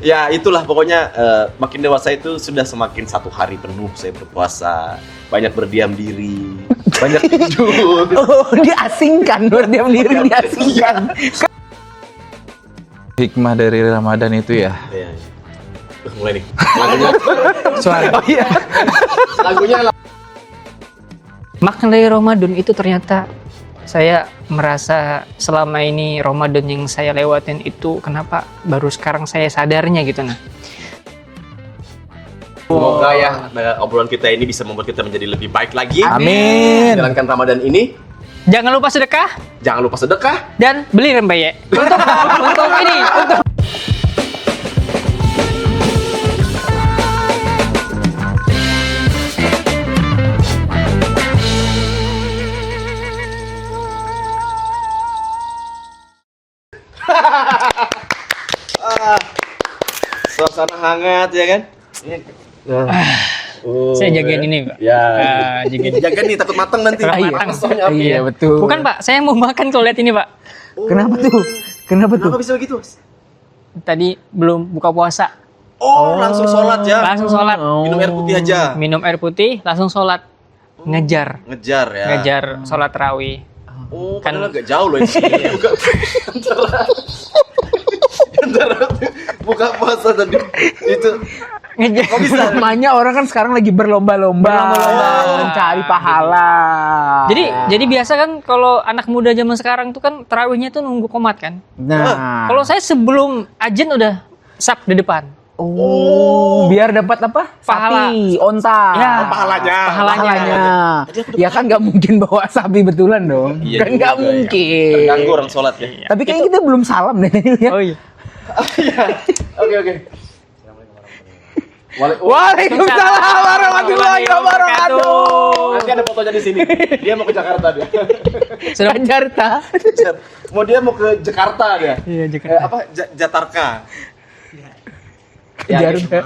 Ya itulah pokoknya makin dewasa itu sudah semakin satu hari penuh saya berpuasa, banyak berdiam diri, banyak tidur. Oh, diasingkan, berdiam diri diasingkan. Hikmah dari Ramadan itu ya. Iya. Mulai nih. Lagunya. Suara. Oh iya. Lagunya Makna dari Ramadan itu ternyata saya merasa selama ini Ramadan yang saya lewatin itu kenapa baru sekarang saya sadarnya gitu nah. semoga ya obrolan kita ini bisa membuat kita menjadi lebih baik lagi. Amin. Menjalankan Ramadan ini. Jangan lupa sedekah Jangan lupa sedekah. dan beli rempeyek. Untuk ini, untuk Suasana hangat ya kan? saya jagain ini, Pak. Ya. Jagain. Jaga nih takut matang nanti. Takut matang. Soalnya api. Iya, betul. Bukan, Pak, saya mau makan kalau lihat ini, Pak. Kenapa tuh? Kenapa tuh? Kenapa bisa begitu? Mas? Tadi belum buka puasa. Oh, langsung sholat ya. Langsung sholat. Minum air putih aja. Minum air putih, langsung sholat. Ngejar. Ngejar ya. Ngejar sholat tarawih. Oh, Kan- padahal agak jauh loh ini. Buka antara buka puasa tadi itu Ngejar. Namanya orang kan sekarang lagi berlomba-lomba mencari pahala. Jadi biasa kan kalau anak muda zaman sekarang tuh kan tarawihnya tuh nunggu komat kan. Nah, Kalau saya sebelum azan udah sap di depan. biar dapat apa? Pahala. Sapi, onta. Ya, pahalanya. Pahalanya. Ya kan nggak mungkin bawa sapi betulan dong. Iya Kan juga nggak ya. mungkin. Terganggu orang sholat ya. Tapi kayaknya kita belum salam deh. Ya. Oh iya. Oke. Waalaikumsalam warahmatullahi wabarakatuh. Nanti ada fotonya di sini. Dia mau ke Jakarta dia. Sudah Jakarta. Dia mau ke Jakarta dia. Iya, Jakarta. Jatarka. Jakarta.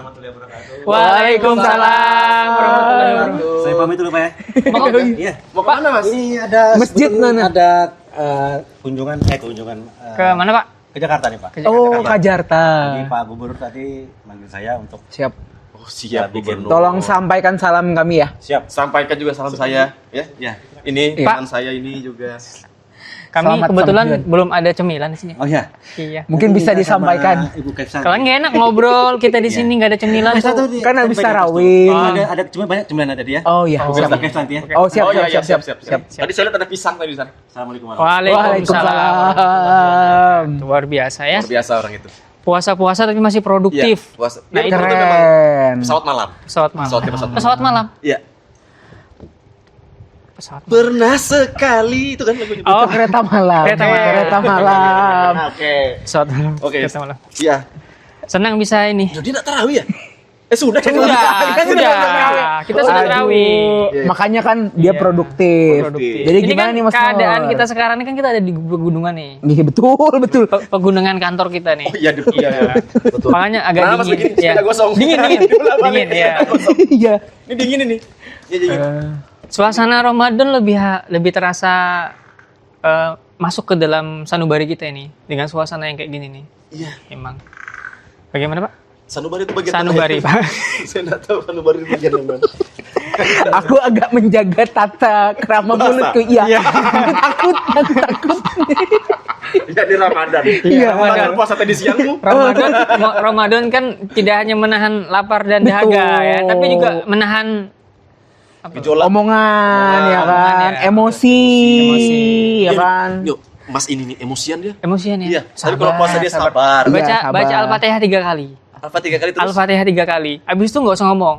Waalaikumsalam warahmatullahi wabarakatuh. Saya pamit dulu Pak ya. Iya. Mau ke mana Mas? Ini ada Masjid mana? Ada kunjungan Ke mana, Pak? ke Jakarta nih Pak. Oh, Kajarta. Jadi Pak Gubernur tadi manggil saya untuk Siap. Oh, siap bikin. Gubernur. Tolong sampaikan salam kami ya. siap. Sampaikan juga salam saya ya. Ya. Ini Iya. teman saya ini juga. Kami Selamat kebetulan sambutan. belum ada cemilan di sini. Oh ya. Iya. Mungkin bisa disampaikan. Ibu Kepsan. Kalian nggak enak ngobrol kita di sini nggak ada cemilan tuh. Kan habis tarawih. Ada cuma banyak cemilan tadi ya. Oh iya, Siap siap. Ibu Kepsan ya. Oh siap, Oh iya, siap, siap, siap. Tadi saya lihat ada pisang tadi di sana. Assalamualaikum warahmatullahi Waalaikumsalam. Waalaikumsalam. Luar biasa ya. Luar biasa orang itu. Puasa-puasa tapi masih produktif. Iya, puasa. Nah, Dia itu betul memang Keren. pesawat malam. Pesawat malam. Pesawat malam. Iya. Pesawat malam. Pernah sekali itu kan lagunya. Oh, Kereta malam. Kereta malam. Kereta malam. Oke. pesawat malam. Oke. Pesawat malam. Iya. Senang bisa ini. Jadi nak tarawih ya? Sudah. Sudah. Kita sudah tarawih. Aduh, makanya kan dia produktif. Produktif. Jadi Ini gimana kan nih Mas keadaan Nur? kita sekarang ini kan kita ada di pegunungan nih. Iya betul, betul. Pegunungan kantor kita nih. Oh iya, betul. Makanya agak Nah, Mas, dingin. begini, sepeda gosong. Dingin. Dingin, ya. Iya. Ini dingin ini. Iya, iya. Suasana Ramadan lebih terasa masuk ke dalam sanubari kita ini dengan suasana yang kayak gini nih. Iya. Emang. Bagaimana, Pak? Sanubari itu bagian Sanubari, mana ya? Pak. Saya enggak tahu sanubari itu bagian mana. Aku agak menjaga tata kerama mulutku. Iya. Takut. Iya di Ramadan. Iya, Ramadan puasa tadi siangmu. Ramadan kan tidak hanya menahan lapar dan dahaga ya, tapi juga menahan Gejolak. Omongan ya omongan, kan, ya. emosi ya kan. Yuk, Mas ini nih emosian dia. emosian ya. Iya, tapi kalau puasa dia sabar. Iya, Baca sabar. Al-Fatihah 3 kali. Alfa 3 kali terus. Al-Fatihah 3 kali. Habis itu nggak usah ngomong.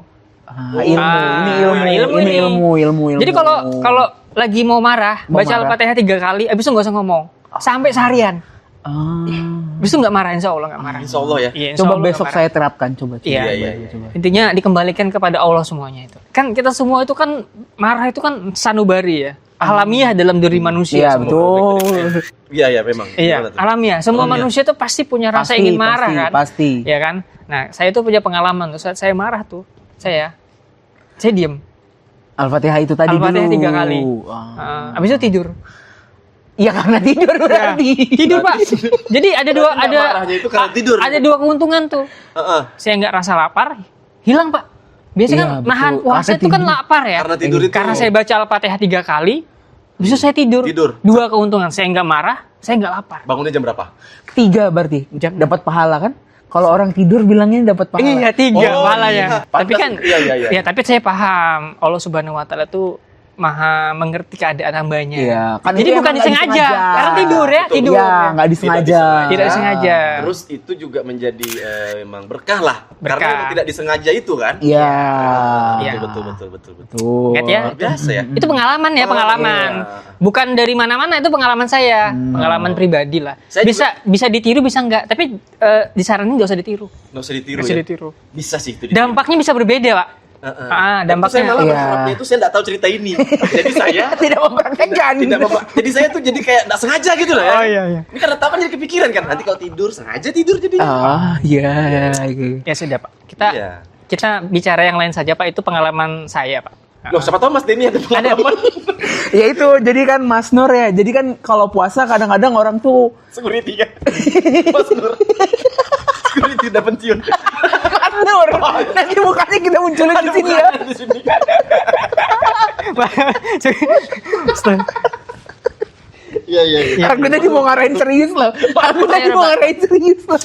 Ini ilmu. Jadi kalau lagi mau marah, Mau baca marah. Al-Fatihah 3 kali, habis itu nggak usah ngomong. Sampai seharian. Ah. Habis itu nggak marah, insya Allah nggak marah. Insya Allah ya. Iya, insya Coba Allah besok nggak saya terapkan coba. Iya, iya. Coba. Intinya dikembalikan kepada Allah semuanya itu. Kan kita semua itu kan marah itu kan sanubari ya. Alamiah dalam diri manusia. Iya, semua. betul. Iya, memang. Iya, Gimana tuh? alamiah. Semua Alamiah. manusia itu pasti punya rasa ingin marah kan. Pasti. Iya kan? Nah, saya itu punya pengalaman tuh saat saya marah tuh. Saya diem. Al-Fatihah itu tadi Al-Fatihah dulu. 3 kali. Ah. Habis itu tidur. Iya karena tidur berarti. Tidur Pak. Jadi ada dua Berarti nggak marahnya itu karena tidur. Ada dua keuntungan tuh. Heeh. Saya nggak rasa lapar, hilang Pak. Biasanya Iya, kan nahan betul. puasa Karena itu kan tidur. lapar ya. Karena tidur itu. Karena saya baca Al-Fatihah 3 kali, bisa saya tidur. Tidur. Dua keuntungan, saya nggak marah, saya nggak lapar. Bangunnya jam berapa? 3 berarti dapat pahala kan? Kalau orang tidur bilangnya dapat pahala. Iya, 3 Oh, pahalanya. iya. Tapi kan, Iya. ya tapi saya paham Allah Subhanahu Wa Taala tuh maha mengerti keadaan hambanya. Iya, kan Jadi itu bukan emang nggak disengaja, disengaja. karena tidur ya, Betul. tidur. Iya, nggak disengaja. Tidak disengaja. Terus itu juga menjadi memang berkah lah. Berkah. Karena memang tidak disengaja itu kan. Iya. Iya. Betul. Tuh. Ingat ya? Luar biasa ya. Itu pengalaman ya, pengalaman. Iya. Bukan dari mana-mana, itu pengalaman saya, pengalaman pribadi lah. Saya Bisa ditiru, bisa enggak. Tapi disaranin nggak usah ditiru. Nggak usah ditiru Nggak usah ya. ditiru. Bisa sih itu. ditiru. Dampaknya bisa berbeda, Pak. Dan Dampaknya. itu saya malah Iya. berharapnya itu saya nggak tahu cerita ini. Jadi saya Tidak mempraktekkan. jadi saya tuh jadi kayak nggak sengaja gitu loh ya. Oh, iya. Ini karena tahu kan jadi kepikiran kan. Nanti kalau tidur sengaja tidur jadi. Ah, iya. Gitu. Ya sudah, Pak. Kita bicara yang lain saja, Pak. Itu pengalaman saya, Pak. Loh, siapa tahu Mas Denny ada pengalaman. Ya itu, jadi kan Mas Nur ya. Jadi kan kalau puasa kadang-kadang orang tuh Security ya. Mas Nur. Security udah pensiun. Mas Nur. Nanti mukanya kita munculin di sini ya. Di sini. Iya. Aku tadi mau ngarahin serius loh. Aku tadi mau ngarahin serius loh.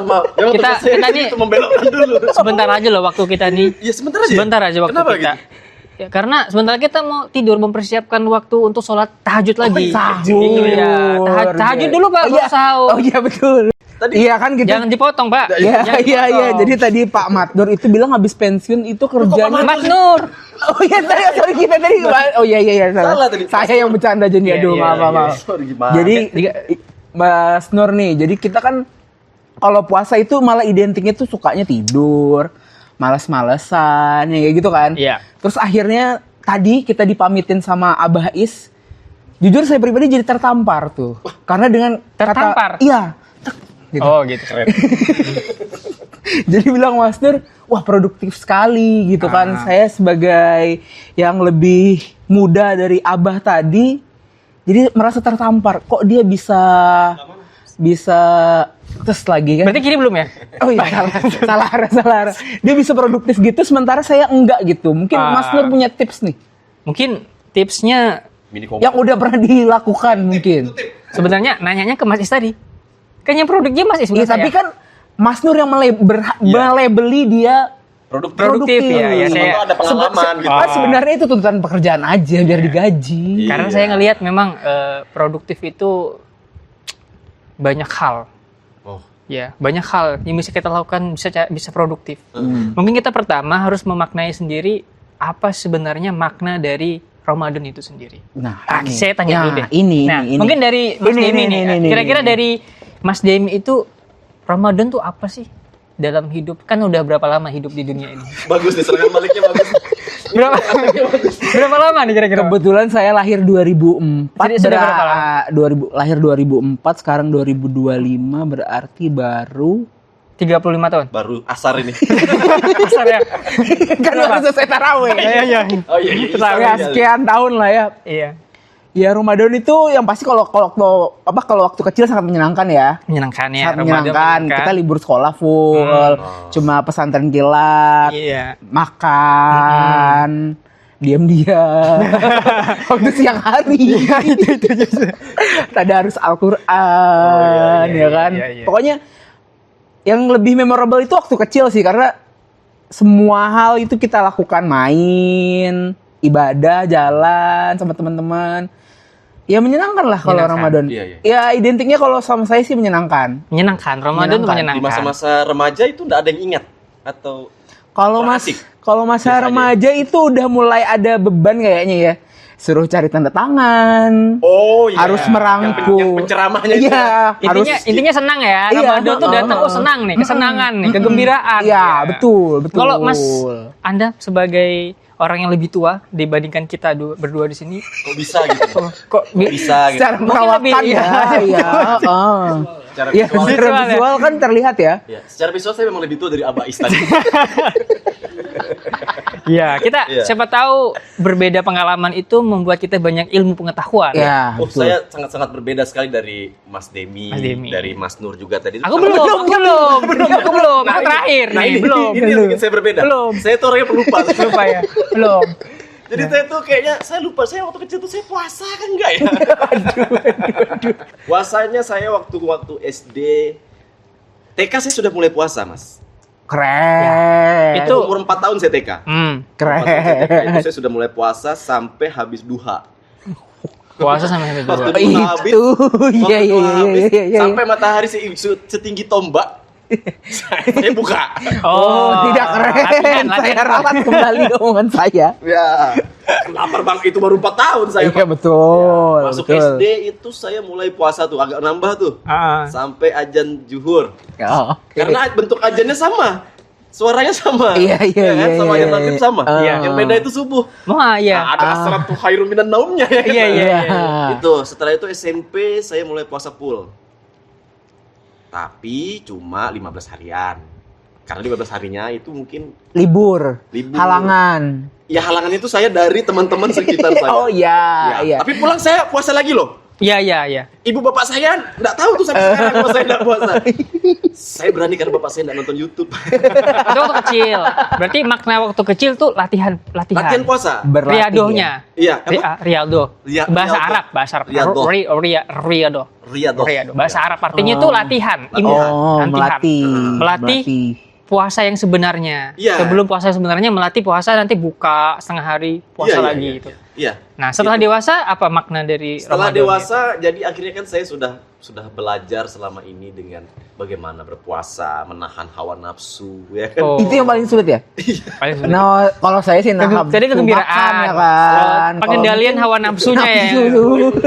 Maaf. Jangan Kita terus saya nih- itu membelokkan dulu. Sebentar aja loh waktu kita nih. Iya, sebentar aja. Sebentar aja waktu Kenapa kita. gitu? Ya, karena sebentar kita mau tidur mempersiapkan waktu untuk sholat tahajud lagi. Sahur. Itu ya. Tahajud dulu Pak, Oh, baru iya. sahur. Oh iya betul. Tadi- Iya kan kita. Jangan dipotong Pak. Iya, Jangan iya. dipotong. Jadi tadi Pak Matdur itu bilang habis pensiun itu kerjanya. Mas Nur. Oh iya, sorry kita tadi. Oh iya Salah tadi. Saya yang bercanda jadi Iya, aduh iya, maaf. Sorry, gimana? Jadi Mas Nur nih, jadi kita kan kalau puasa itu malah identiknya tuh sukanya tidur, malas-malesan, ya kayak gitu kan. Iya. Terus akhirnya tadi kita dipamitin sama Abah Is. Jujur saya pribadi jadi tertampar tuh. Karena dengan Tertampar? kata iya. Gitu. Oh gitu. Keren. Jadi bilang Mas Nur, wah produktif sekali gitu kan. Saya sebagai yang lebih muda dari Abah tadi, jadi merasa tertampar. Kok dia bisa terus lagi kan? Berarti kiri belum ya? Oh iya, salah. Dia bisa produktif gitu, sementara saya enggak gitu. Mungkin Mas Nur punya tips nih, Mungkin tipsnya Mini kompas. yang udah pernah dilakukan mungkin. sebenarnya nanyanya ke Mas Is tadi. Kan yang produknya Mas Is Iya, bukan saya. tapi kan Mas Nur yang melabeli dia Produktif ya, ya saya Atau ada pengalaman gitu. Sebenarnya itu tuntutan pekerjaan aja biar digaji. karena Iya. saya ngelihat memang produktif itu banyak hal. Oh. Ya, banyak hal yang bisa kita lakukan bisa produktif. Mungkin kita pertama harus memaknai sendiri apa sebenarnya makna dari Ramadan itu sendiri. Nah, Saya tanya dulu deh. Ini. Mungkin dari Mas Ini, Demi ini, nih. ini, Kira-kira ini. dari Mas Demi itu Ramadan tuh apa sih dalam hidup? Kan udah berapa lama hidup di dunia ini? Bagus nih, serangan baliknya bagus. Berapa lama nih kira-kira? Kebetulan saya lahir 2004. Jadi sudah berapa lama? Lahir 2004, sekarang 2025 berarti baru 35 tahun. Baru asar ini. Besar ya. kan baru selesai tarawih. Iya. Oh iya. Ya, sekian tahun lah ya. Iya. Ya Ramadan itu yang pasti kalau waktu kecil sangat menyenangkan ya. Menyenangkan ya. Sangat Ramadan menyenangkan. Kita libur sekolah full, cuma pesantren kilat, Iya. makan, diam-diam. Waktu siang hari. itu tadarus Al-Qur'an, ya kan. iya. Pokoknya yang lebih memorable itu waktu kecil sih, karena semua hal itu kita lakukan, main, ibadah, jalan sama teman-teman. Ya menyenangkan lah kalau Menyenangkan. Ramadan. Iya. Ya identiknya kalau sama saya sih menyenangkan. Menyenangkan. Ramadan tuh Menyenangkan. Di menyenangkan. masa-masa remaja itu nggak ada yang ingat atau Kalau Kurang mas, asik. kalau masa Biasa aja. remaja itu udah mulai ada beban kayaknya ya. Suruh cari tanda tangan. Harus merangkul. yang penceramahnya itu. Iya, harus. Intinya senang ya. Iya, Ramadan tuh datang senang nih, kesenangan nih, kegembiraan. Iya, Ya. betul. Kalau Mas Anda sebagai orang yang lebih tua dibandingkan kita berdua di sini, Kok bisa gitu? kok Bisa gitu. Secara Mungkin perawakan lebih- ya, iya. Secara Ya, visual. secara Visual ya. visual kan terlihat ya. Ya, secara visual saya memang lebih tua dari Abah Is tadi. Iya, kita Iya. siapa tahu berbeda pengalaman itu membuat kita banyak ilmu pengetahuan. Ya, Oh, betul. saya sangat-sangat berbeda sekali dari Mas Demi, Mas Demi. dari Mas Nur juga tadi. Aku belum. Aku terakhir Nah, nih, ini, belum. ini yang bikin saya berbeda. Belum. Saya tuh orangnya pelupa. Lupa ya. Belum. Jadi saya tuh kayaknya, saya lupa, saya waktu kecil tuh saya puasa kan enggak ya? Puasanya saya waktu SD, TK saya sudah mulai puasa, Mas. Keren. Itu- Umur 4 tahun saya TK. keren. Itu saya sudah mulai puasa sampai habis duha. Puasa sampai habis Waktu dua. duha habis, Itu. waktu Iya, iya, duha iya, habis, iya, iya. sampai matahari setinggi tombak, saya buka. Tidak keren. Saya ralat kembali omongan saya. Ya, lapar bang, itu baru 4 tahun saya. Iya Pak. betul. Masuk betul. SD itu saya mulai puasa tuh, agak nambah tuh. Ah. Sampai ajan zuhur. Ya, oke. Karena bentuk ajannya sama. Suaranya sama. Iya, iya, Ya kan? iya, Sama iya, ajan maghrib iya. sama. Iya. Yang beda itu subuh. Iya. Nah, ada asrat tuh khairun minan naumnya ya. kan? Iya, iya, iya. Itu setelah itu SMP saya mulai puasa full. Tapi cuma 15 harian. Karena 15 harinya itu mungkin Libur. Libur. Halangan. ya halangan itu saya dari teman-teman sekitar saya. Oh iya, Ya, iya. Tapi pulang saya puasa lagi loh. Iya. Ibu bapak saya nggak tahu tuh sampai sekarang kalau saya nggak puasa. Saya berani karena bapak saya nggak nonton YouTube. Itu waktu kecil. Berarti makna waktu kecil tuh latihan. Latihan puasa. Berlatih, Riadohnya. Iya. Apa? Rialdo. Bahasa Rialdo. Arab, bahasa Arab. Rialdo. Riado. Riyadhah. Riado. Bahasa Arab artinya itu latihan, ya. Oh, melatih. Melatih puasa yang sebenarnya. Iya. Sebelum puasa sebenarnya melatih puasa, nanti buka setengah hari puasa Iya, lagi iya, gitu. Iya. Nah, setelah dewasa apa makna dari Setelah Ramadan dewasa, jadi akhirnya kan saya sudah belajar selama ini dengan bagaimana berpuasa, menahan hawa nafsu, ya kan? Oh. Itu yang paling sulit ya? itu? Paling sulit. Nah, kalau saya sih naham. Jadi kegembiraan, makan, ya kan. pengendalian Kalau hawa nafsunya ya. nafsu.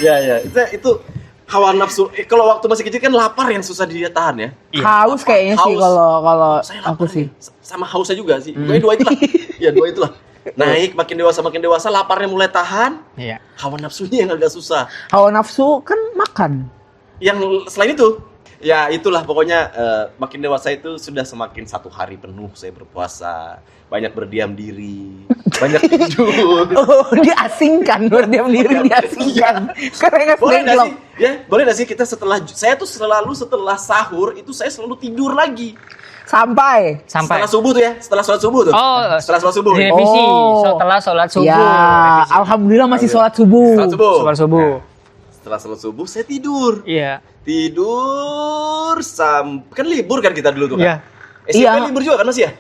Iya. Itu hawa nafsu. Kalau waktu masih kecil kan lapar yang susah dia tahan ya. Haus kayaknya sih Haus. kalau Saya aku lapar sih. nih. Sama hausnya juga sih. Pokoknya dua itulah. Ya dua itulah. Naik makin dewasa laparnya mulai tahan. Iya. Hawa nafsunya yang agak susah. Hawa nafsu kan makan. Yang selain itu, ya itulah pokoknya makin dewasa itu sudah semakin satu hari penuh saya berpuasa, banyak berdiam diri, banyak tidur. Oh, diasingkan, berdiam diri diasingkan. Karena Boleh nggak nggak sih? Ya, boleh nggak sih kita saya tuh selalu setelah sahur itu saya selalu tidur lagi. sampai. Sampai. Setelah subuh tuh ya, setelah sholat subuh tuh. Oh, setelah sholat subuh. direvisi Oh. setelah sholat subuh. Ya, alhamdulillah masih sholat subuh. Sholat subuh. Sholat subuh. Setelah sholat subuh saya tidur. Iya. Tidur kan libur kan kita dulu tuh Iya. kan. SMP Iya. libur juga kan Mas ya?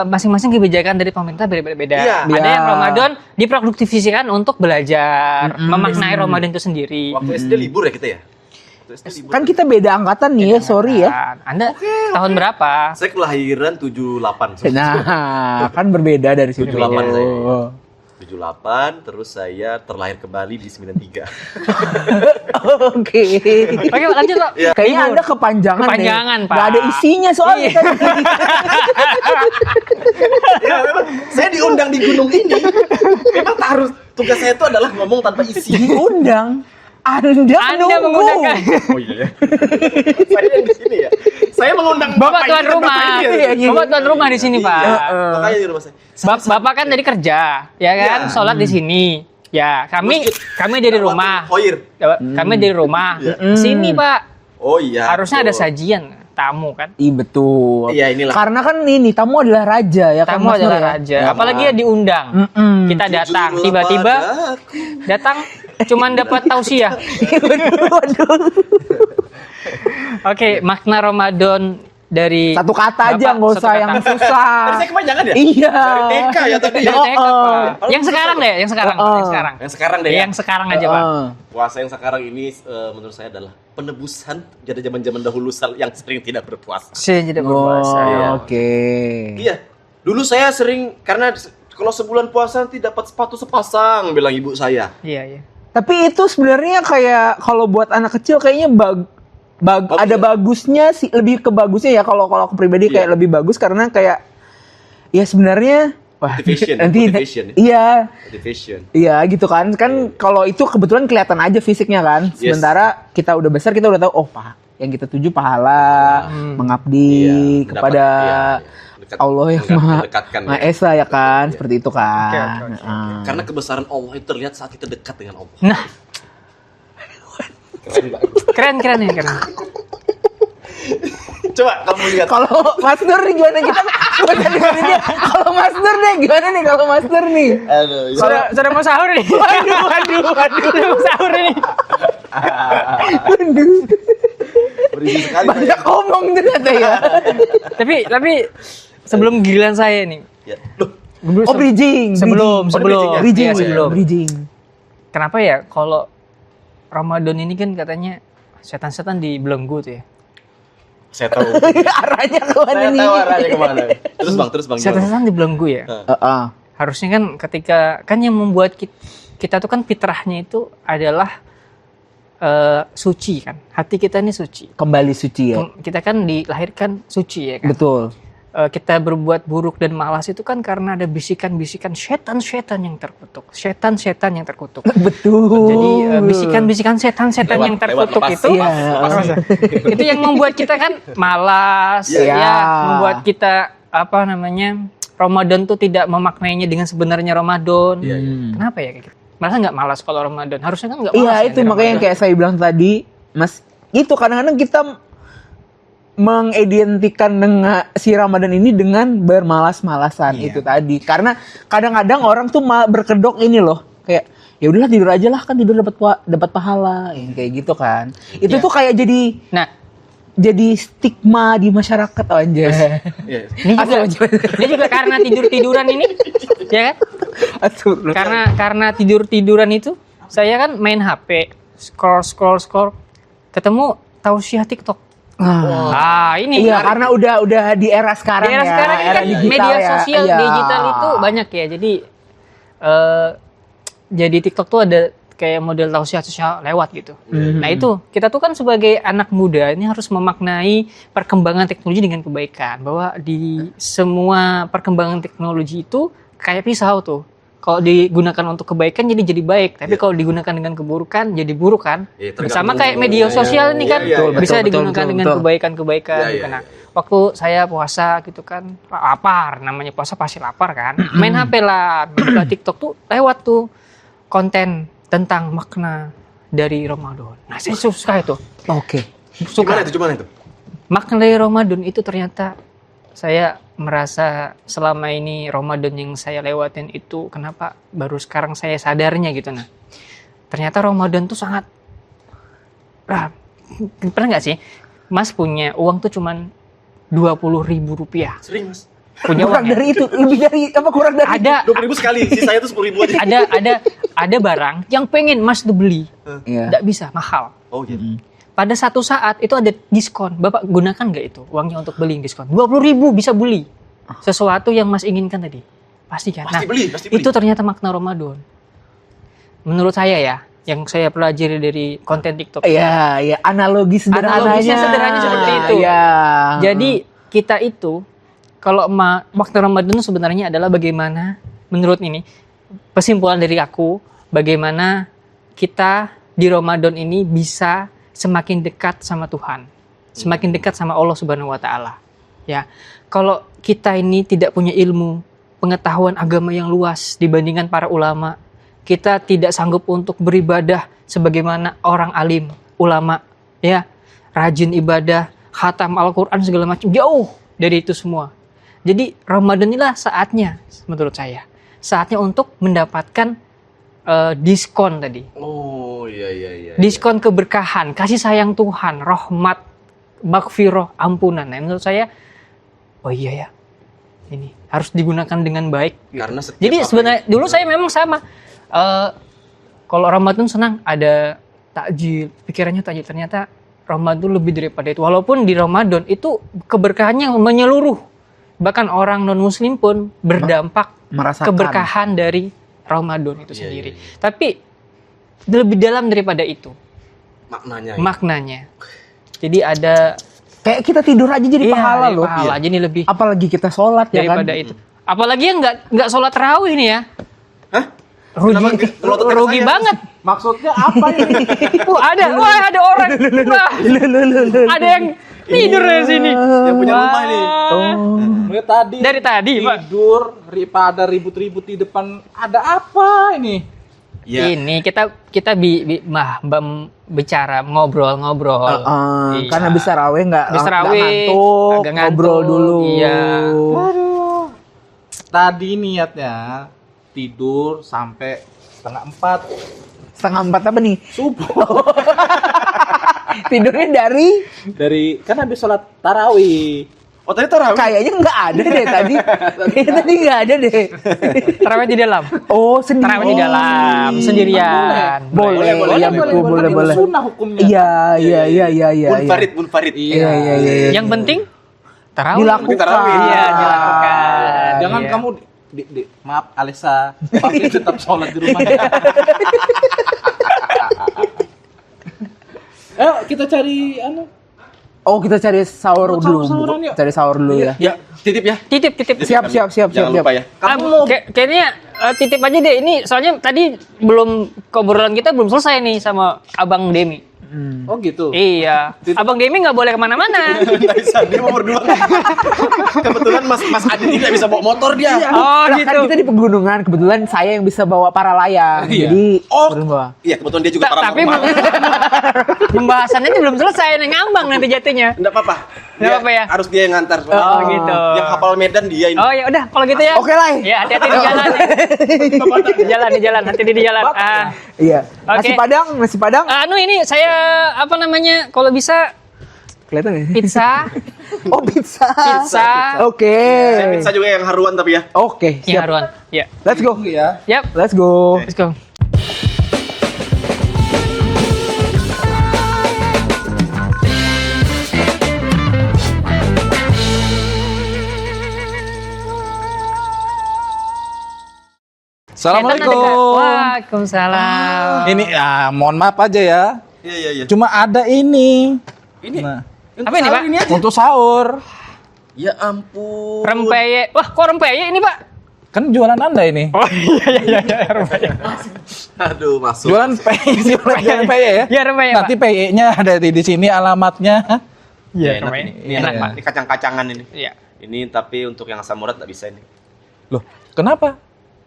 Masing-masing kebijakan dari pemerintah beda-beda. Iya. Ada Iya. yang Ramadan diproduktifisikan untuk belajar, memaknai Ramadan itu sendiri. Waktu SD libur ya kita ya? Waktu SD libur. Kan kita beda angkatan nih ya, sorry ya. Anda tahun berapa? Saya kelahiran 78. Nah, kan berbeda dari situ. 78 saya. 78, terus saya terlahir kembali di 93. Oke. Oke, lanjut Pak. Kayaknya Anda kepanjangan, Kepanjangan, deh. Pak. Gak ada isinya soalnya Iya. tadi. Ya memang saya diundang di gunung ini. Memang harus tugas saya itu adalah ngomong tanpa isi. Diundang. Anda Anda menunggu. menggunakan Oh iya ya. Saya yang di sini ya. Saya mengundang Bapak tuan ini dan rumah. bapak ini ya. Iya, iya. Bapak tuan rumah di sini, Pak. Makanya di rumah saya. Bapak kan tadi kerja, ya kan? Iya. Sholat di sini. Ya, kami dari rumah. Khoir. Kami dari rumah. Iya. Sini, Pak. Oh iya. Harusnya ada betul. sajian tamu kan. Iya betul. Iya, inilah. Karena kan ini tamu adalah raja ya kan Tamu Mas Nur adalah ya? raja. Ya, Apalagi Pak. ya diundang. Kita datang Jujurlah tiba-tiba padaku. datang cuman dapat tausiah. Waduh. Oke, makna Ramadan dari Satu kata aja, Bapak, nggak satu usah kata. yang susah. Tadi saya kepanjangan ya? Iya. Dari TK ya tadi ya. Dari TK, Oh, Pak. oh. Yang sekarang deh, yang sekarang, Oh, oh. yang sekarang. Yang sekarang deh ya. Yang sekarang aja, Pak. Puasa yang sekarang ini menurut saya adalah penebusan dari zaman-zaman dahulu yang sering tidak berpuasa. Saya tidak berpuasa. Oh, ya. oke. Iya. Dulu saya sering karena kalau sebulan puasa nanti dapat sepatu sepasang bilang ibu saya. Iya, iya. Tapi itu sebenarnya kayak kalau buat anak kecil kayaknya Bagus ada ya? bagusnya sih, lebih ke bagusnya ya kalau aku pribadi kayak Iya. lebih bagus karena kayak ya sebenarnya Motivation, nanti motivation ya. iya Motivation. iya gitu kan kalau itu kebetulan kelihatan aja fisiknya kan Yes. sementara kita udah besar kita udah tahu oh yang kita tuju pahala, mengabdi kepada Allah yang Maha Esa ya kan, seperti itu kan. Oke. Karena kebesaran Allah itu terlihat saat kita dekat dengan Allah. Nah, Keren, Pak. keren. Coba kamu lihat. Kalau Mas Nur nih gimana kita? Kalau Mas Nur nih gimana nih kalau Mas Nur nih? Aduh, sudah mau sahur nih. Waduh. Sudah mau sahur nih. berisi sekali. Banyak ngomong ternyata ya. Tapi sebelum giliran saya nih. Ya. Loh, Oh bridging. Sebelum. Bridging. Iya, sebelum. Bridging. Kenapa ya kalau Ramadan ini kan katanya setan-setan dibelenggu tuh ya. saya tahu. Arahnya kemana Saya nih? tahu arahnya kemana. Terus bang. Setan-setan dibelenggu ya. Harusnya kan ketika kan yang membuat kita tuh kan fitrahnya itu adalah suci kan. Hati kita ini suci. Kembali suci ya. Kita kan dilahirkan suci ya kan. Betul. Kita berbuat buruk dan malas itu kan karena ada bisikan-bisikan setan-setan yang terkutuk. Setan-setan yang terkutuk. Betul. Jadi bisikan-bisikan setan-setan yang terkutuk itu itu yang membuat kita kan malas membuat kita Ramadan tuh tidak memaknainya dengan sebenarnya Ramadan. Kenapa ya kayak gitu? Masa nggak malas kalau Ramadan? Harusnya kan nggak malas. Iya itu makanya yang kayak saya bilang tadi, Mas. Itu kadang-kadang kita mengidentikan dengan si Ramadan ini dengan bermalas-malasan itu tadi. Karena kadang-kadang orang tuh berkedok ini loh, kayak ya udahlah tidur aja lah, kan tidur dapat pahala, yang kayak gitu kan. Itu tuh kayak jadi stigma di masyarakat anjay. Ini juga karena tidur-tiduran ini, ya kan? Karena tidur-tiduran itu, saya kan main HP, scroll, ketemu tausiah TikTok. Ini iya karena udah di era sekarang di era sekarang era kan digital media ya. sosial digital itu banyak ya. Jadi TikTok tuh ada kayak model tausiah lewat gitu. Nah itu kita tuh kan sebagai anak muda ini harus memaknai perkembangan teknologi dengan kebaikan, bahwa di semua perkembangan teknologi itu kayak pisau tuh. Kalau digunakan untuk kebaikan jadi baik, tapi kalau digunakan dengan keburukan jadi buruk kan. Sama kayak media sosial ini kan bisa digunakan dengan kebaikan-kebaikan gitu. Nah, waktu saya puasa gitu kan lapar, namanya puasa pasti lapar kan. Main HP lah, buka TikTok tuh lewat tuh konten tentang makna dari Ramadan. Nah, saya suka itu. Oke. Suka. Gimana itu? Makna dari Ramadan itu ternyata saya merasa selama ini Ramadan yang saya lewatin itu kenapa baru sekarang saya sadarnya gitu. Nah, ternyata Ramadan tuh sangat pernah nggak sih Mas punya uang tuh cuman 20.000 rupiah? Sering Mas. Punya kurang uang dari itu, lebih dari apa kurang dari ada 20.000 sekali, sisanya tuh 10.000 aja. ada barang yang pengen Mas tuh beli, Iya. nggak bisa, mahal. Oh gitu. Pada satu saat itu ada diskon. Bapak gunakan nggak itu uangnya untuk beli diskon? 20.000 bisa beli sesuatu yang Mas inginkan tadi. Pasti kan? Pasti beli. Itu ternyata makna Ramadan. Menurut saya ya, yang saya pelajari dari konten TikTok. Iya, analogisnya sederhananya seperti itu. Iya. Jadi kita itu kalau makna Ramadan sebenarnya adalah bagaimana menurut ini kesimpulan dari aku, bagaimana kita di Ramadan ini bisa semakin dekat sama Tuhan, semakin dekat sama Allah Subhanahu wa taala. Ya. Kalau kita ini tidak punya ilmu, pengetahuan agama yang luas dibandingkan para ulama, kita tidak sanggup untuk beribadah sebagaimana orang alim, ulama, ya. Rajin ibadah, khatam Al-Qur'an segala macam, jauh dari itu semua. Jadi Ramadan inilah saatnya menurut saya. Saatnya untuk mendapatkan diskon tadi. Oh iya. Diskon keberkahan, kasih sayang Tuhan, rahmat, maghfirah, ampunan. Nah, menurut saya, oh iya ya, ini harus digunakan dengan baik. Gitu. Karena jadi sebenarnya dulu saya memang sama. Kalau Ramadan senang ada takjil, pikirannya takjil. Ternyata Ramadan lebih daripada itu. Walaupun di Ramadan itu keberkahannya menyeluruh, bahkan orang non Muslim pun berdampak merasakan keberkahan dari Ramadan itu sendiri. Tapi lebih dalam daripada itu maknanya. Jadi ada kayak kita tidur aja jadi pahala loh. Pahala. Jadi lebih apalagi kita sholat ya kan. Daripada itu. Apalagi yang nggak sholat tarawih nih ya. Hah? rugi banget. Maksudnya apa ini? Ada orang. Wah, ada yang tidur dari sini. Yang punya rumah nih. Mulai tadi. Dari tadi, Pak. tidur, pada ribut-ribut di depan. Ada apa ini? Ya. Ini kita bicara ngobrol. Iya. Karena bisa rawe nggak Diserawih, ngantuk, agak ngantuk. ngobrol dulu. Iya. Tadi niatnya tidur sampai 3:30. 3:30 apa nih? Subuh. Tidurnya dari kan habis sholat tarawih. Oh tadi tarawih. Kayaknya nggak ada deh tadi. Kayaknya tadi nggak ada deh. Tarawih di dalam. Oh, sendiri. Tarawih di dalam sendirian. Boleh. Ya, boleh. Sunnah hukumnya. Iya. Munfarid. Iya. Yang penting tarawih. Dilakukan. Iya, dilakukan. Jangan Iya. kamu maaf Alisa, tapi tetap sholat di rumah. Kita cari Oh, kita cari sahur dulu. Cari sahur dulu ya. Ya, titip ya. Titip. Siap. Jangan lupa ya. Kayaknya titip aja deh. Ini soalnya tadi obrolan kita belum selesai nih sama Abang Demi. Oh gitu. Iya. Abang Demi nggak boleh kemana-mana. Nggak bisa, dia mau berdua. Kebetulan Mas Adi tidak bisa bawa motor dia. Oh Lah, gitu. kan kita di pegunungan, kebetulan saya yang bisa bawa para layang. Jadi berdua. Iya, kebetulan dia juga Tapi paranormal. pembahasannya ini belum selesai, nih ngambang nanti jatuhnya. Enggak apa-apa. Nggak apa-apa ya? Harus dia yang ngantar. Oh, gitu. Yang hafal Medan dia ini. Oh ya udah kalau gitu ya. Oke lah. Ya hati-hati di jalan. Di jalan, hati-hati di jalan. Iya. Oke. Nasi Padang. Ini saya kalau bisa Kelihatan ya? pizza. Oh, pizza. Oke. Saya pizza juga yang haruan tapi ya. Oke, Ya, siap. Haruan. Ya. Let's go. Ya. Yap. Let's go. Let's go. Assalamualaikum. Waalaikumsalam. Ini ya mohon maaf aja ya. Iya. Cuma ada ini. Ini. Nah, Apa ini, Pak? untuk sahur. Ya ampun. Rempeyek. Wah, kok rempeyek ini, Pak? Kan jualan Anda ini. Oh iya, rempeyek. Aduh, masuk. Jualan jualan PY ya. Ya, rempeyek, Nanti PY-nya ada di sini alamatnya. Iya, enak rempeyek. ini enak, Pak. Ini kacang-kacangan ini. Iya. Ini tapi untuk yang asam urat nggak bisa ini. Loh, kenapa?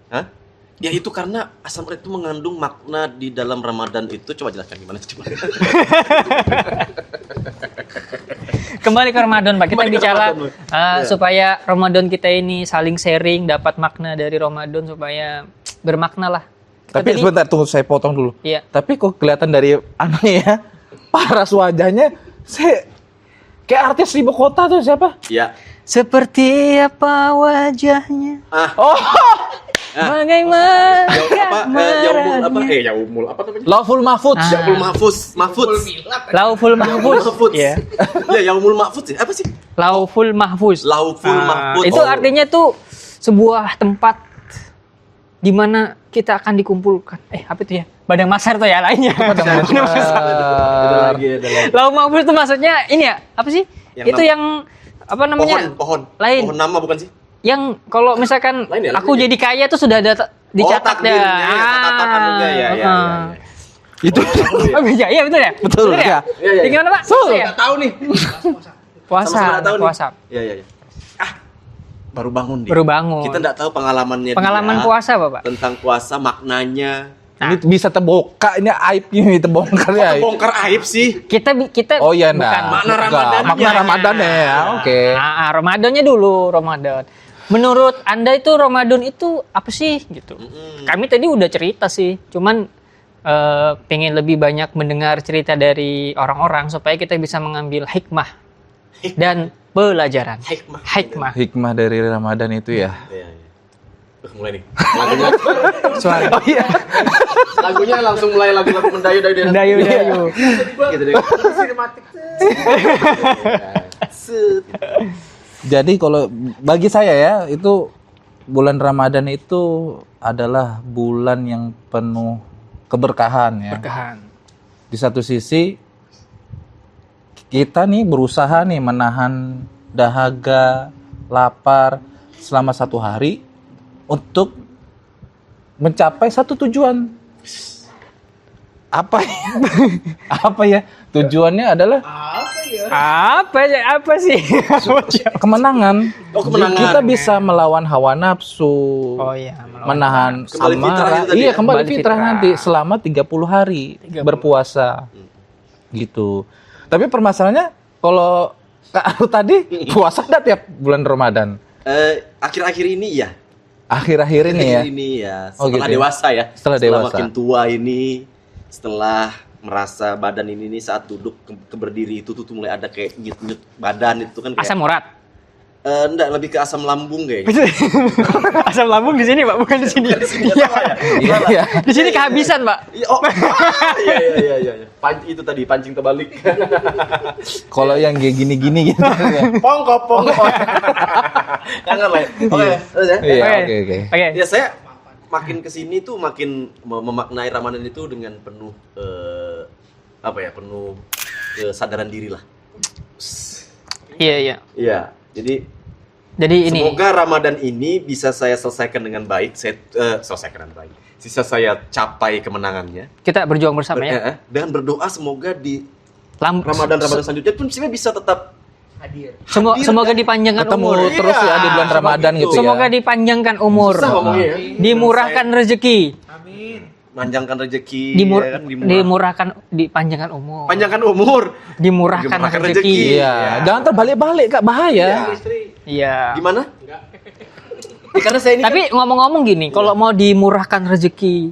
Hah? Ya itu karena asam urat itu mengandung makna di dalam Ramadan itu. Coba jelaskan gimana coba. Kembali ke Ramadan, Pak. Kita Kembali ke bicara Ramadan, Pak. supaya Ramadan kita ini saling sharing, dapat makna dari Ramadan supaya bermakna lah. Kita Tapi tadi- sebentar, tunggu saya potong dulu. Iya. Tapi kok kelihatan dari anunya ya, paras wajahnya, saya kayak artis ibu kota tuh siapa? Ya. Seperti apa wajahnya? Oh, Bagaimana? Yaumul apa namanya? Lauful Mahfudz. Yaumul Mahfuz. Lauful Mahfuz. Ya. Ya, Yaumul Mahfuz ya. Apa sih? Lauful Mahfuz. Lauful Mahfuz. Itu artinya tuh sebuah tempat di mana kita akan dikumpulkan. Apa itu ya? Badang Masar tuh ya lainnya. Ada lagi. Lauful Mahfuz itu maksudnya ini ya? Apa sih? Yang Itu yang apa namanya? Pohon. Lain. Pohon nama bukan sih? Yang kalau misalkan Lain ya, aku lain ya? jadi kaya tuh sudah ada dicatat takdirnya, ya, catatan juga, ya. Itu Oh, iya betul ya? Betul, ya? ya. Gimana, Pak? Nggak tahu nih. Puasa, Sama-sama nggak tahu nih. puasa. Iya. Baru bangun dia. Baru bangun. Kita nggak tahu pengalamannya Pengalaman dia puasa, Bapak. tentang puasa, maknanya. ini bisa terbongkar, ini aibnya ini terbongkar ya. Bongkar aib sih. Kita Oh iya, bukan. nah. Makna Ramadannya. Makna Ramadannya ya. Oke. Ramadannya dulu, Ramadan. Menurut Anda itu Ramadan itu apa sih gitu? Kami tadi udah cerita sih, cuman pengen lebih banyak mendengar cerita dari orang-orang supaya kita bisa mengambil hikmah dan pelajaran. Hikmah. Hikmah dari Ramadan itu ya. Iya. Mulai nih. Lagunya. Oh iya. Lagunya langsung mulai lagu-lagu mendayu-dayu. Dayu. Gitu deh. Sinematik. Jadi kalau bagi saya ya, itu bulan Ramadan itu adalah bulan yang penuh keberkahan ya. Berkahan. Di satu sisi kita nih berusaha nih menahan dahaga, lapar selama 1 hari untuk mencapai satu tujuan. Apa ya? Apa ya? Tujuannya adalah Apa sih? kemenangan. Oh, kemenangan. Kita bisa melawan hawa nafsu. Oh iya, Menahan Kembali fitrah amarah. itu tadi Iya, ya? kembali Kembali fitrah fitrah. nanti selama 30 hari 30. berpuasa. Gitu. Tapi permasalahannya kalau Kak Aru tadi puasa enggak tiap bulan Ramadan? Akhir-akhir ini ya. Akhir-akhir ini ya. Akhir ini ya. Oh, Setelah gitu ya? dewasa ya. Setelah dewasa. makin tua ini, setelah merasa badan ini nih saat duduk ke berdiri itu tuh mulai ada kayak nyut-nyut badan itu kan kayak Asam urat. enggak, lebih ke asam lambung kayaknya. Asam lambung di sini, Pak, bukan di sini. Iya, Iya, iya. Di sini kehabisan, Pak. Iya, oh. Iya. Itu tadi pancing terbalik. Kalau yang kayak gini-gini gitu. Pongkop. Jangan lah. Oke, terus ya. Iya, Oke. oke. Oke. Ya saya makin kesini tuh makin memaknai Ramadan itu dengan penuh penuh kesadaran diri lah. Iya. Iya, jadi Jadi ini semoga Ramadan ini bisa saya selesaikan dengan baik. Saya selesaikan dengan baik. Bisa saya capai kemenangannya. kita berjuang bersama ya. Dengan berdoa semoga di Ramadan selanjutnya pun saya bisa tetap hadir Semoga dipanjangkan Ketemu umur. terus ya di bulan Iya, Ramadan gitu. gitu ya. Semoga dipanjangkan umur. Susah ngomongnya ya. Dimurahkan rezeki. Manjangkan rezeki, Dimur- ya kan, dimurahkan dipanjangkan umur. panjangkan umur, Dimurahkan Dimurahkan rezeki. rezeki. Iya, jangan terbalik-balik Kak, bahaya. Iya. Gimana? Ya, karena saya ini Tapi ngomong-ngomong gini, kalau mau dimurahkan rezeki,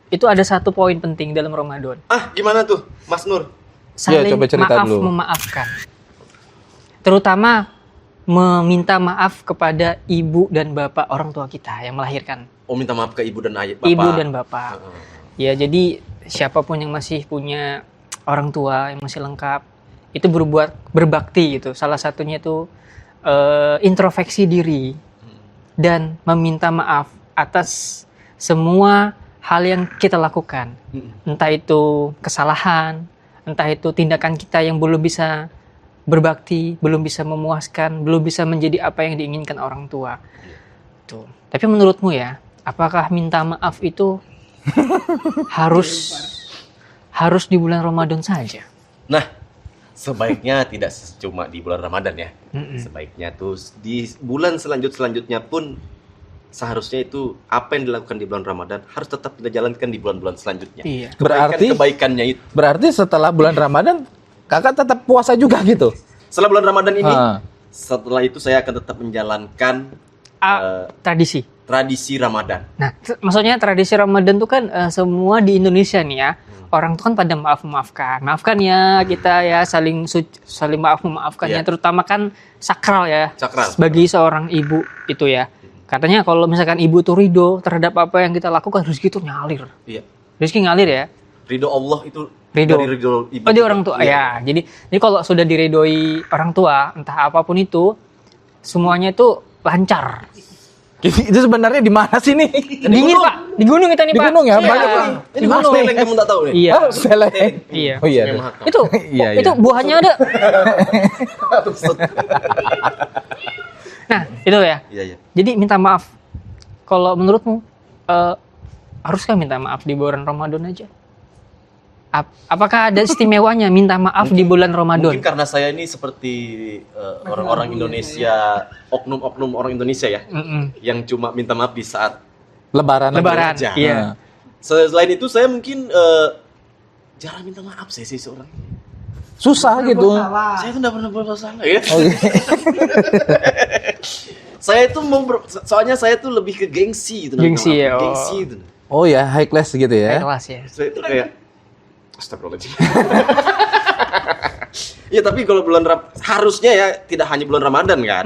itu ada satu poin penting dalam Ramadan. gimana tuh, Mas Nur? Saling coba cerita maaf dulu. memaafkan. Terutama meminta maaf kepada ibu dan bapak orang tua kita yang melahirkan. Oh, minta maaf ke ibu dan ayah, bapak. Ibu dan bapak. Ya, jadi siapapun yang masih punya orang tua yang masih lengkap, itu berbuat berbakti gitu. Salah satunya itu introspeksi diri dan meminta maaf atas semua hal yang kita lakukan. Entah itu kesalahan, entah itu tindakan kita yang belum bisa berbakti, belum bisa memuaskan, belum bisa menjadi apa yang diinginkan orang tua. Tuh. Tapi menurutmu ya, apakah minta maaf itu harus di bulan Ramadan saja? Nah, sebaiknya tidak cuma di bulan Ramadan ya. Sebaiknya tuh di bulan selanjutnya pun seharusnya itu apa yang dilakukan di bulan Ramadan harus tetap kita jalankan di bulan-bulan selanjutnya. Iya. Kebaikannya itu. Berarti setelah bulan Ramadan Kakak tetap puasa juga gitu. Setelah bulan Ramadan ini, Ah. setelah itu saya akan tetap menjalankan Tradisi. tradisi Ramadan. Nah, maksudnya tradisi Ramadan tuh kan semua di Indonesia nih ya. Orang tuh kan pada maafkan. Maafkan ya kita ya saling memaafkan ya, Iya. terutama kan sakral ya. Sakral. Bagi seorang ibu itu ya. Katanya kalau misalkan ibu tuh ridho terhadap apa yang kita lakukan, rezeki itu ngalir. Iya. Rezeki ngalir ya. Ridho Allah itu Ridho. dari ridho ibu. Oh, di orang tua. Iya. Ya, jadi kalau sudah diridhoi orang tua, entah apapun itu, semuanya itu lancar. Itu sebenarnya di mana sih nih? Dingin, Pak. Di gunung kita nih, Di Pak. gunung ya, Iya. banyak Pak. Ini Mas Leleng kamu tak tahu nih. Iya. Oh, Seleng. Iya. Oh iya. Itu Iya, itu iya. buahnya ada. Nah, itu ya. Iya. Jadi minta maaf. Kalau menurutmu haruskah minta maaf di bulan Ramadan aja? Apakah ada istimewanya minta maaf di bulan Ramadan? Mungkin karena saya ini seperti orang-orang Indonesia, oknum-oknum orang Indonesia ya, yang cuma minta maaf di saat Lebaran. Lebaran. aja. Iya. Selain itu saya mungkin jarang minta maaf saya sih seorang. Susah gitu. Saya tuh nggak pernah berbuat salah ya. Oh, iya. Saya itu soalnya saya tuh lebih ke gengsi gitu. Gengsi ya, oh. Gengsi itu. Oh ya, high class gitu ya. Kelas ya. Saya itu kayak astagfirullahaladzim. Iya, tapi kalau harusnya ya tidak hanya bulan Ramadan kan.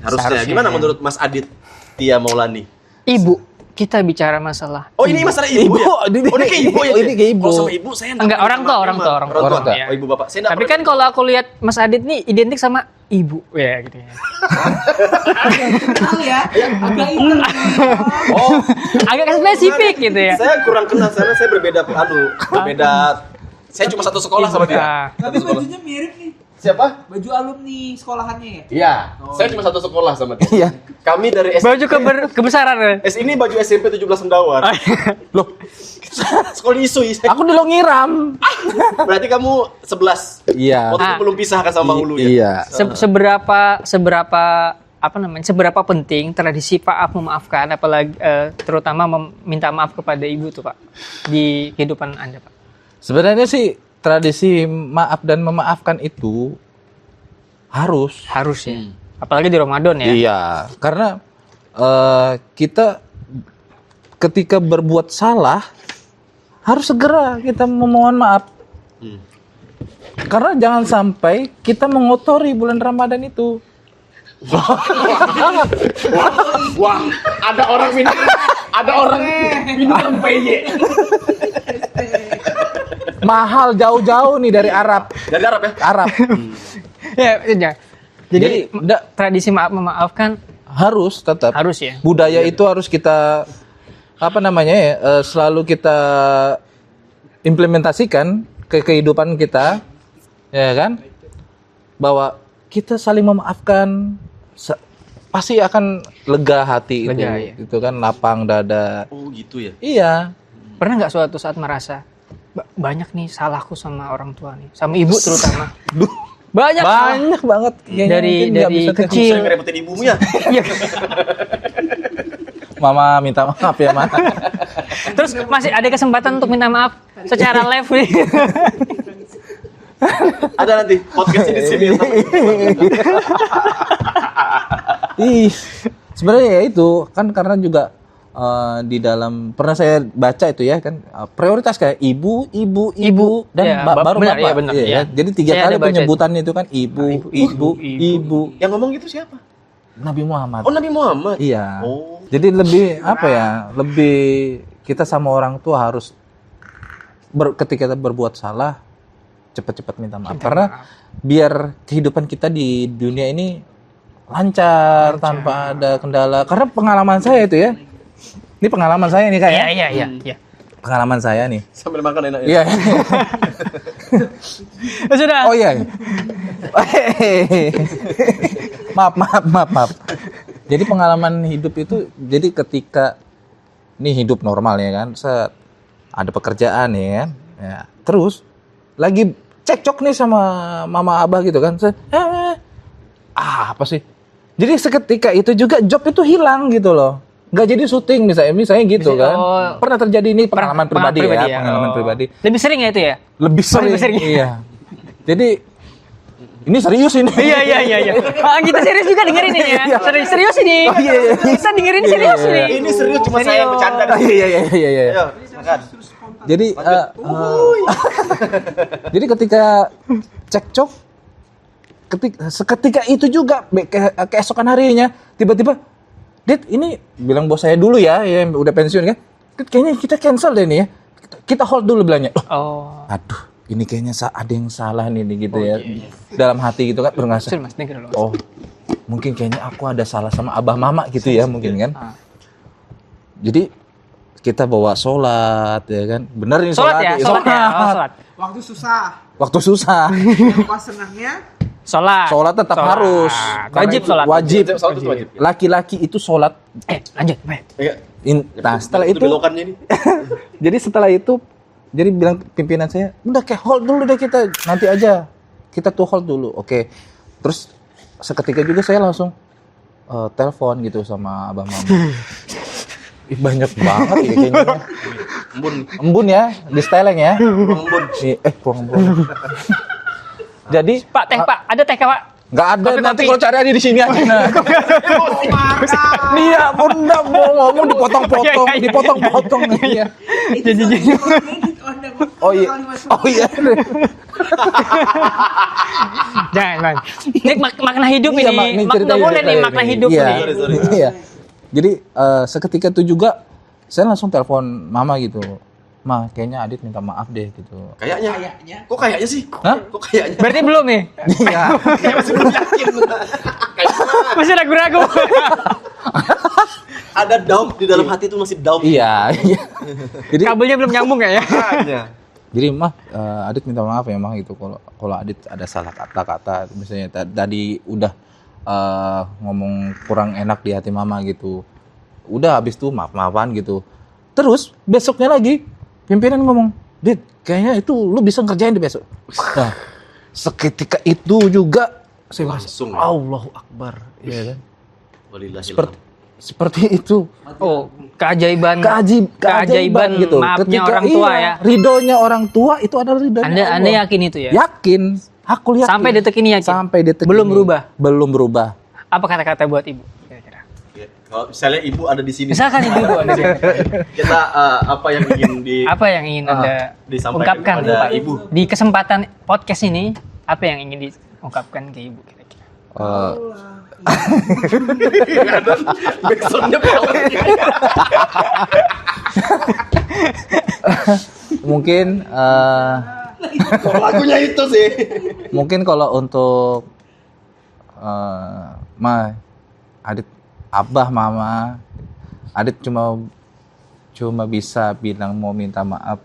Harusnya. Seharusnya. Gimana menurut Mas Adit Tia Maulani? Ibu, kita bicara masalah. Oh, ini masalah ibu, ya? Ini- Oh, ini ke ibu ya? ini ke ibu. Oh, sama ibu saya nggak Enggak, pernah orang tua, minta orang maaf. tua, orang Orang tua. tua. Ya. Oh, ibu bapak. Saya nggak Tapi pernah kan kalau aku lihat Mas Adit nih identik sama ibu, ya gitu ya. Oh, Agak spesifik gitu ya. saya kurang kenal karena saya berbeda. Saya cuma satu sekolah sama dia. Ah. Satu sekolah. Siapa? Baju alumni sekolahannya ya? Iya. Saya cuma satu sekolah sama dia. Iya. Kami dari Baju kebesaran ya? ini baju SMP 17 Mendawar. Loh, Sekolah Isui. aku dulu ngiram. Berarti kamu 11. Iya. Waktu itu belum pisahkan sama Hulu ya. Iya. Seberapa penting tradisi maaf memaafkan, apalagi terutama meminta maaf kepada ibu tuh Pak di kehidupan Anda Pak? Sebenarnya sih tradisi maaf dan memaafkan itu harus. Harus ya. Apalagi di Ramadan ya. Iya, karena kita ketika berbuat salah harus segera kita memohon maaf. Karena jangan sampai kita mengotori bulan Ramadan itu. Wah, ada orang minum PY. Mahal jauh-jauh nih dari Arab. Dari Arab ya? Arab. Ya. Jadi tradisi maaf memaafkan Harus tetap. harus ya. Budaya itu harus kita selalu kita implementasikan ke kehidupan kita, ya kan? Bahwa kita saling memaafkan, pasti akan lega hati Lega, itu, ya. itu kan lapang dada. Oh gitu ya. Iya. Pernah nggak suatu saat merasa banyak nih salahku sama orang tua nih, sama ibu terutama. Banyak Banget. Kayaknya Dari mungkin nggak bisa kecil. Sering ngerepotin ibumu ya? Iya. Mama minta maaf ya, Ma. Terus masih ada kesempatan untuk minta maaf secara live nih. Ada nanti podcast di sini. Ih, sebenarnya ya itu kan karena juga di dalam pernah saya baca itu ya kan prioritas kayak ibu dan Ya, baru benar, bapak. ya, benar, Iya, ya. kan? Jadi 3 Saya kali ada baca penyebutannya itu kan ibu. Yang ngomong gitu siapa? Nabi Muhammad. Oh, Nabi Muhammad. Iya. Oh. Jadi lebih lebih kita sama orang tua harus ketika kita berbuat salah cepat-cepat minta maaf karena biar kehidupan kita di dunia ini lancar tanpa ada kendala. Karena pengalaman saya itu ya. Ini pengalaman saya nih kayak. Iya. Pengalaman saya nih. Sambil makan enak ya. Iya. Sudah. Oh iya. Maaf. Jadi pengalaman hidup itu jadi ketika ini hidup normal ya kan. Ada pekerjaan ya kan. Ya, terus lagi cekcok nih sama mama abah gitu kan. Apa sih? Jadi seketika itu juga job itu hilang gitu loh. Nggak jadi syuting misalnya gitu kan. Pernah terjadi ini pengalaman pribadi ya. Pengalaman pribadi. Lebih sering ya itu ya? Lebih sering. Iya. Jadi ini serius ini. Iya. Kita serius juga dengerin ini ya. Serius ini. Oh, iya. Kita dengerin serius ini. Ini serius cuma saya yang bercanda. Iya. Ayo, makan. Jadi jadi ketika cekcok seketika itu juga keesokan harinya tiba-tiba Dit, ini bilang bos saya dulu ya yang udah pensiun kan. Kayaknya kita cancel deh nih ya. Kita hold dulu bilangnya. Oh. Aduh, ini kayaknya ada yang salah nih gitu ya. Iya. Dalam hati gitu kan berasa. Mas, dengar dulu. Oh, mungkin kayaknya aku ada salah sama abah mama gitu ya mungkin kan. Jadi kita bawa sholat ya kan. Bener ini sholat ya. Sholat. Waktu susah. Yang pas senangnya Sholat. Sholat tetap harus. Wajib sholat. Wajib. Sholat itu wajib. Laki-laki itu sholat. Lanjut. Iya. Nah setelah itu, belokannya ini. jadi setelah itu, jadi bilang pimpinan saya, udah kayak hold dulu deh kita, nanti aja kita tuh hold dulu, oke. Terus seketika juga saya langsung telepon gitu sama abang mama. Ih, banyak banget ya kayaknya. Embun ya, di Steleng ya. Ruang embun. Jadi Pak, ada teh Pak. nggak ada, nanti kalau cari aja di sini aja. Nah. Iya, bunda mau ngomong dipotong-potong. Iya. Jadi. Oh iya. Jangan. Ini makna hidup Iya, ini. cerita Boleh nih makna hidup iya. nih. Iya. Jadi seketika itu juga saya langsung telepon mama gitu. Ma, kayaknya Adit minta maaf deh gitu. Kayaknya. Kok kayaknya sih? Hah? Kok kayaknya? Berarti belum nih? Iya. Kayak masih belum yakin. Masih ragu-ragu. Ada doubt di dalam hati itu masih doubt. Iya. Jadi Kabelnya belum nyambung ya? Makanya. Jadi mah Adit minta maaf ya mah gitu kalau Adit ada salah kata-kata misalnya tadi udah ngomong kurang enak di hati mama gitu. Udah habis itu maaf-maafan gitu. Terus besoknya lagi pimpinan ngomong, "Dit, kayaknya itu lu bisa ngerjain di besok." Nah, seketika itu juga saya Langsung. Allahu Akbar, ya kan? Walillahil Seperti itu. Oh, keajaiban Keajaiban gitu. maafnya Ketika, orang tua ya. Ridhonya orang tua itu adalah ridhonya Anda Allah. yakin itu ya? Yakin. Aku yakin. Sampai detik ini yakin? Sampai detik Belum ini. berubah? Belum berubah. Apa kata-kata buat ibu? Kira-kira. Kalau misalnya ibu ada di sini, Misalkan ibu ada di sini. kita apa yang ingin Apa yang ingin Anda disampaikan ungkapkan kepada Pak? ibu? Di kesempatan podcast ini, apa yang ingin diungkapkan ke ibu kira-kira? Backsoundnya power. Mungkin Lagunya itu sih. mungkin kalau untuk Adit, abah, mama, Adit cuma bisa bilang mau minta maaf.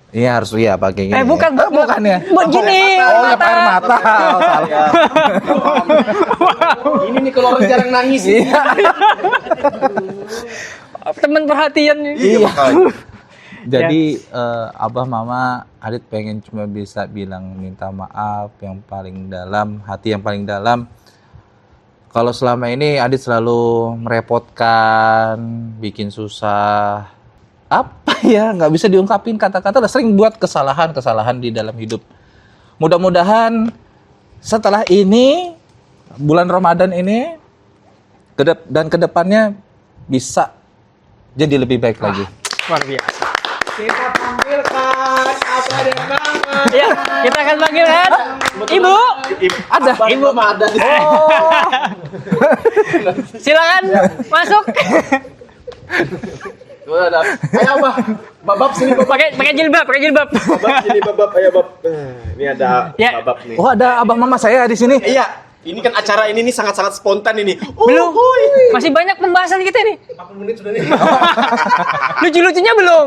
Iya harus iya pakai gini. Bukan ya. Buat gini. Oh, ya air mata. Oh, salah. Ini nih kalau orang jarang nangis. Teman perhatian nih. Iya. Jadi abah mama Adit pengen cuma bisa bilang minta maaf yang paling dalam, hati yang paling dalam. Kalau selama ini Adit selalu merepotkan, bikin susah. Apa ya, nggak bisa diungkapin kata-kata, lah sering buat kesalahan-kesalahan di dalam hidup. Mudah-mudahan setelah ini, bulan Ramadan ini, dan kedepannya bisa jadi lebih baik lagi. Luar biasa. Kita panggilkan apa dan mama. Ya, kita akan panggilkan Ibu. Ada. Ibu ada. Silakan masuk. Ayo babab sini babab. Pakai jilbab. Babab sini babab, ayo babab. Ini ada Ya. babab nih. Oh, ada abang mama saya di sini. Iya, ini kan acara ini nih sangat-sangat spontan ini. Belum. Masih banyak pembahasan kita nih. 40 menit sudah nih. Lucu-lucunya belum.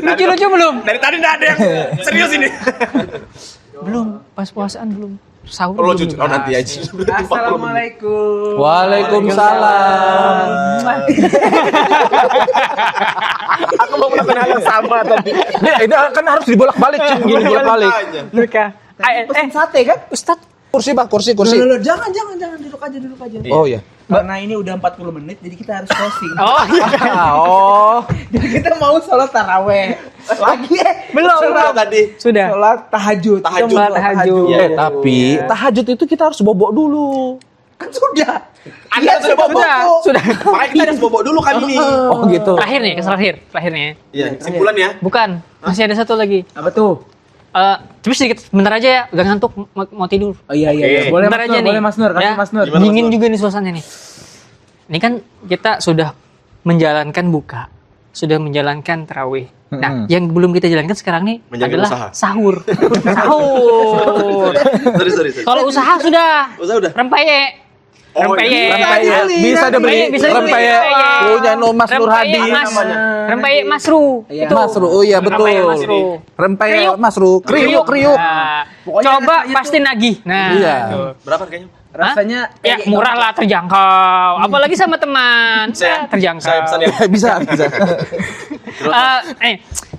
Lucu-lucu belum. Dari tadi enggak ada yang serius ini. Belum. Pas puasaan belum. Sahur Oh, belum. lucu. Oh, nanti aja. Assalamualaikum. Waalaikumsalam. Aku mau melakukan hal yang sama tadi. Ini kan harus dibolak-balik, Cing. Gini bolak-balik. Mereka. Pesan sate kan? Ustadz. Kursi, Bang, kursi. Loh, jangan duduk aja. Oh iya. Karena ini udah 40 menit jadi kita harus closing. Oh iya. Oh. Jadi kita mau sholat taraweh. Lagi Belum. Tadi. Sudah. Sholat tahajud. Tahajud. Kita mau Tahajud. Iya. Tapi tahajud itu kita harus bobok dulu. Kan sudah. Anda sudah bobok. Sudah. Makanya kita harus bobok dulu kali ini. Oh gitu. Terakhir nih, terakhirnya. Iya, kesimpulan ya. Bukan. Masih ada satu lagi. Apa tuh? Tapi sedikit bentar aja ya, udah ngantuk mau tidur. Oh iya. Oke. Boleh Bentar Mas aja Nur, nih. boleh Mas Nur, kasih Ya. Mas Nur. Gimana, Dingin Mas Nur? juga nih suasananya nih. Ini kan kita sudah menjalankan buka, sudah menjalankan tarawih. Nah, yang belum kita jalankan sekarang nih Menjaga adalah usaha. sahur. Sahur. Sorry. Kalau usaha sudah. Usaha udah. Rempeyek. Oh, Rempeyek. Bisa dibeli. Bisa dibeli. Rempeyek. Punya Mas Nur Hadi. Rempeyek Masru. Iya. Itu. Masru. Oh iya betul. Rempeyek Masru. Rempeyek Kriuk. Masru. Kriuk. Nah, Pokoknya coba rasanya pasti nagih. Nah, Iya. itu. Berapa harganya? Rasanya Ya murah lah, terjangkau. Apalagi sama teman. Terjangkau. Saya pesan ya. Bisa.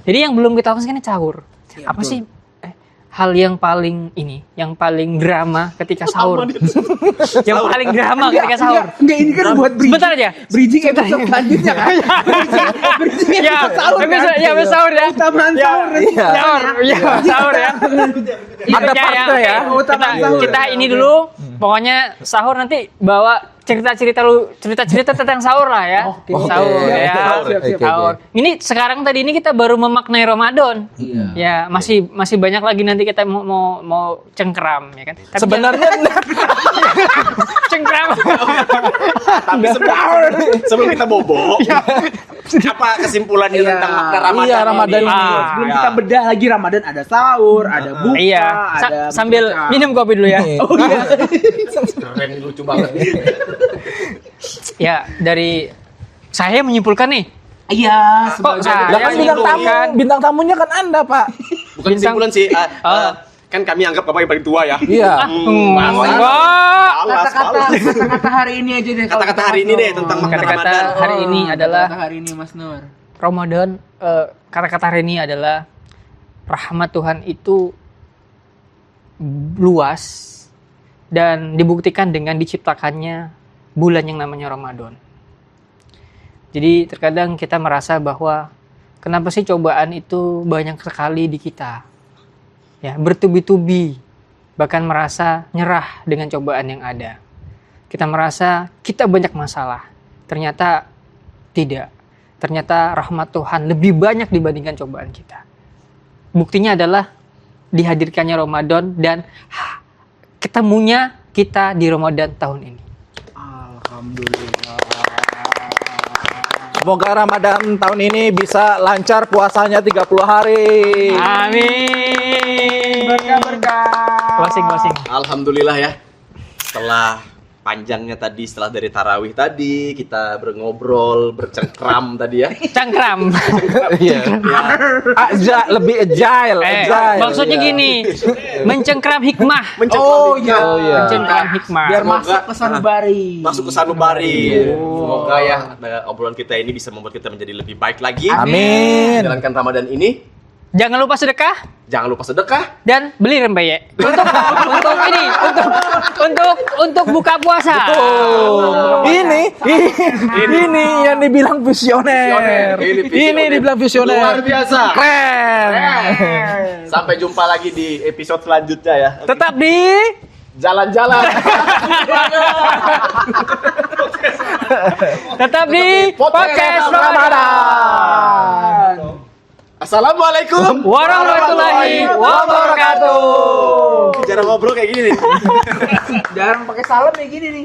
Jadi yang belum kita lakukan sekarang sahur. Apa sih hal yang paling drama ketika sahur? Yang paling drama ketika sahur. Enggak, ini kan buat bridging. Sebentar aja. Bridging episode selanjutnya kan. Bridging Ya, episode sahur tapi kan. ya sahur ya. Utamaan Ya, sahur. iya. Sahur ya. Ada Intinya partnya ya. oke. Kita ini dulu. Pokoknya sahur nanti bawa cerita-cerita tentang sahur lah ya. Sahur Oke. ya. Oke. Sahur. Ini sekarang tadi ini kita baru memaknai Ramadan. Ya, masih banyak lagi nanti kita mau cengkram ya kan. Tapi Sebenarnya cengkram. Tapi sebelum kita bobok, apa kesimpulannya tentang makna Ramadan? Iya, Ramadan ini? ini. Sebelum kita bedah lagi Ramadan ada sahur, ada buka, Iya, ada sambil buka. minum kopi dulu ya. Oh iya. Keren, lucu banget. Ya, dari saya menyimpulkan nih, Iya, Kok sebagai saya Lah kan bintang tamunya kan Anda, Pak. Bukan kesimpulan sih. Kan kami anggap Bapak yang paling tua ya. Iya. kata-kata hari ini aja deh. Kata-kata hari ini deh tentang makna Kata-kata Ramadan. hari ini adalah Kata hari ini Mas Nur. Ramadan. Kata-kata hari ini adalah rahmat Tuhan itu luas dan dibuktikan dengan diciptakannya bulan yang namanya Ramadan. Jadi terkadang kita merasa bahwa kenapa sih cobaan itu banyak sekali di kita? Ya, bertubi-tubi, bahkan merasa nyerah dengan cobaan yang ada. Kita merasa kita banyak masalah. Ternyata tidak. Ternyata rahmat Tuhan lebih banyak dibandingkan cobaan kita. Buktinya adalah dihadirkannya Ramadan dan ketemunya kita di Ramadan tahun ini. Alhamdulillah. Semoga Ramadan tahun ini bisa lancar puasanya 30 hari. Amin. Berkah. Closing. Alhamdulillah ya. Setelah panjangnya tadi, setelah dari tarawih tadi, kita ngobrol, bercengkram tadi ya. Cangkram. Iya. Lebih agile. Maksudnya gini, mencengkram hikmah. Mencengkram iya. Oh iya. Mencengkram hikmah. Biar Semoga- masuk ke sanubari. masuk ke sanubari. Semoga ya obrolan kita ini bisa membuat kita menjadi lebih baik lagi. Amin. Menjalankan Ramadan ini. Jangan lupa sedekah Jangan lupa sedekah. dan beli rempeyek. Untuk buka puasa. Ini yang dibilang visioner. Ini dibilang visioner. Luar biasa. Keren. Sampai jumpa lagi di episode selanjutnya ya. Tetap di Jalan-jalan. podcast Ramadan. Assalamualaikum Warahmatullahi wabarakatuh. Jarang ngobrol kayak gini nih. Jarang pakai salam kayak gini nih.